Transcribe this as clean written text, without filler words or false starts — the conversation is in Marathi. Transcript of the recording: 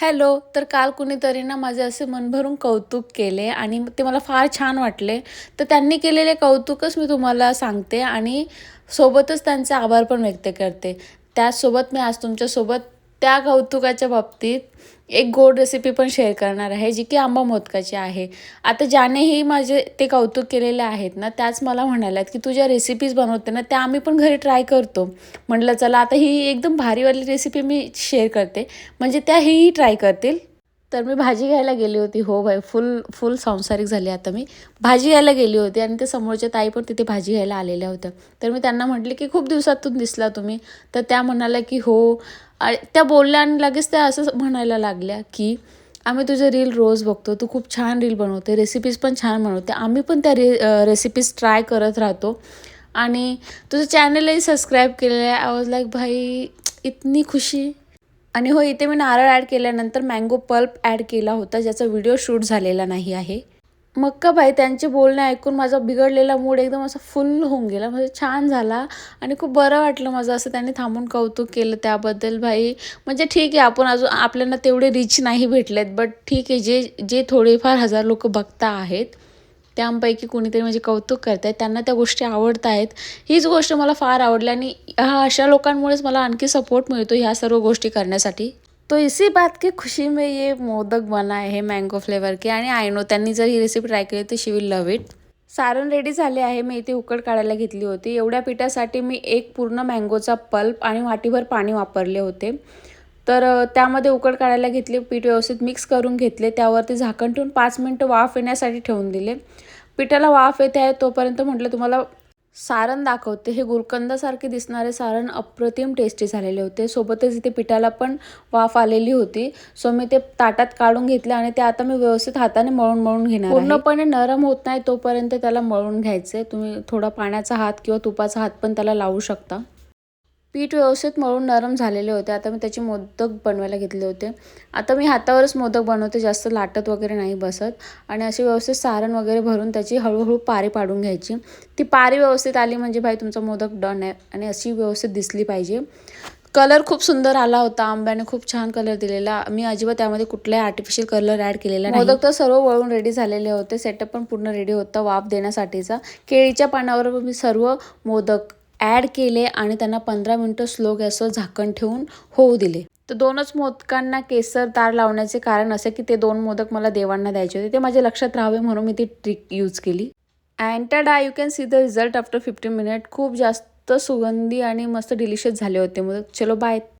हॅलो. तर काल कुणीतरी ना माझे असे मन भरून कौतुक केले आणि ते मला फार छान वाटले. तर त्यांनी केलेले कौतुकच मी तुम्हाला सांगते आणि सोबतच त्यांचे आभार पण व्यक्त करते. त्याचसोबत मी आज तुमच्यासोबत त्या कौतुकाच्या बाबतीत एक गोड रेसिपी पण शेअर करणार आहे, जी की आंबा मोदकाची आहे. आता ज्यानेही माझे ते कौतुक केलेले आहेत ना, त्याच मला म्हणाल्यात, की "तू ज्या रेसिपीज बनवते ना, त्या आम्ही पण घरी ट्राय करतो." म्हटलं चला आता ही एकदम भारीवाली रेसिपी मी शेअर करते. म्हणजे त्या हेही ट्राय करतील. तर मी भाजी घ्यायला गेली होती. हो भाई, फुल फुल सांसारिक झाली आता मी. भाजी घ्यायला गेली होती आणि त्या समोरच्या ताई पण तिथे भाजी घ्यायला आलेल्या होत्या. तर मी त्यांना म्हटले, की "खूप दिवसातून दिसला तुम्ही." तर त्या म्हणाल्या, की "हो." त्या बोलल्या आणि लगेच त्या असं म्हणायला लागल्या, की "आम्ही तुझे रील रोज बघतो. तू खूप छान रील बनवते. रेसिपीज पण छान बनवते. आम्ही पण त्या रेसिपीज ट्राय करत राहतो आणि तुझं चॅनलही सबस्क्राईब केलेलं आहे." आय वॉज लाईक भाई इतनी खुशी. आणि हो, इथे मी नारळ ॲड केल्यानंतर मँगो पल्प ॲड केला होता, ज्याचा व्हिडिओ शूट झालेला नाही आहे. मग का भाई त्यांचे बोलणे ऐकून माझा बिघडलेला मूड एकदम असा फुल होऊन गेला. म्हणजे छान झाला आणि खूप बरं वाटलं माझं असं त्यांनी थांबून कौतुक केलं त्याबद्दल भाई. म्हणजे ठीक आहे, आपण अजून आपल्याला तेवढे रीच नाही भेटलेत, बट ठीक आहे, जे जे थोडेफार हजार लोकं बघता आहेत, त्यांपैकी कोणीतरी म्हणजे कौतुक करत आहेत, त्यांना त्या गोष्टी आवडत आहेत. हीच गोष्ट मला फार आवडली आणि अशा लोकांमुळेच मला आणखी सपोर्ट मिळतो ह्या सर्व गोष्टी करण्यासाठी. तो इसी बात की खुशी में ये मोदक बनाए है मँगो फ्लेवर के आणि आय नो त्यांनी जर ही रेसिपी ट्राय केली तर शी विल लव्ह इट. सारण रेडी झाले आहे. मी इथे उकड काढायला घेतली होती. एवढ्या पिठासाठी मी एक पूर्ण मँगोचा पल्प आणि वाटीभर पाणी वापरले होते. तर त्यामध्ये उकड काढायला घेतली. पीठ व्यवस्थित मिक्स करून घेतले. त्यावरती झाकण ठेवून 5 मिनिटं वाफ येण्यासाठी ठेवून दिले. पिठाला वाफ येते आहे तोपर्यंत म्हटलं तुम्हाला सारण दाखवते. हे गुलकंदासारखे दिसणारे सारण अप्रतिम टेस्टी झालेले होते. सोबतच इथे पिठाला पण वाफ आलेली होती. सो मी ते ताटात काढून घेतले आणि ते आता मी व्यवस्थित हाताने मळून मळून घेणार आहे. पूर्णपणे नरम होत नाही तोपर्यंत त्याला मळून घ्यायचं आहे. तुम्ही थोडा पाण्याचा हात किंवा तुपाचा हात पण त्याला लावू शकता. पीठ व्यवस्थित मळून नरम झालेले होते. आता मी त्याचे मोदक बनवायला घेतले होते. आता मी हातावरच मोदक बनवते, जास्त लाटत वगैरे नाही बसत. आणि अशी व्यवस्थित सारण वगैरे भरून त्याची हळूहळू पारी पाडून घ्यायची. ती पारी व्यवस्थित आली म्हणजे भाई तुमचा मोदक डन आहे आणि अशी व्यवस्थित दिसली पाहिजे. कलर खूप सुंदर आला होता. आंब्याने खूप छान कलर दिलेला. मी अजिबात त्यामध्ये कुठलाही आर्टिफिशियल कलर ॲड केलेला नाही. मोदक तर सर्व वळून रेडी झालेले होते. सेटअप पण पूर्ण रेडी होता वाफ देण्यासाठीचा. केळीच्या पानावर मी सर्व मोदक ॲड केले आणि त्यांना 15 मिनिटं स्लो गॅसवर झाकण ठेवून होऊ दिले. तर 2च मोदकांना केसर तार लावण्याचे कारण असे, की ते 2 मोदक मला देवांना द्यायचे होते. ते माझ्या लक्षात राहावे म्हणून मी ती ट्रिक यूज केली. अँड टाडा, you can see the result after 15 minute. खूप जास्त सुगंधी आणि मस्त डिलिशियस झाले होते मोदक. चलो बाय.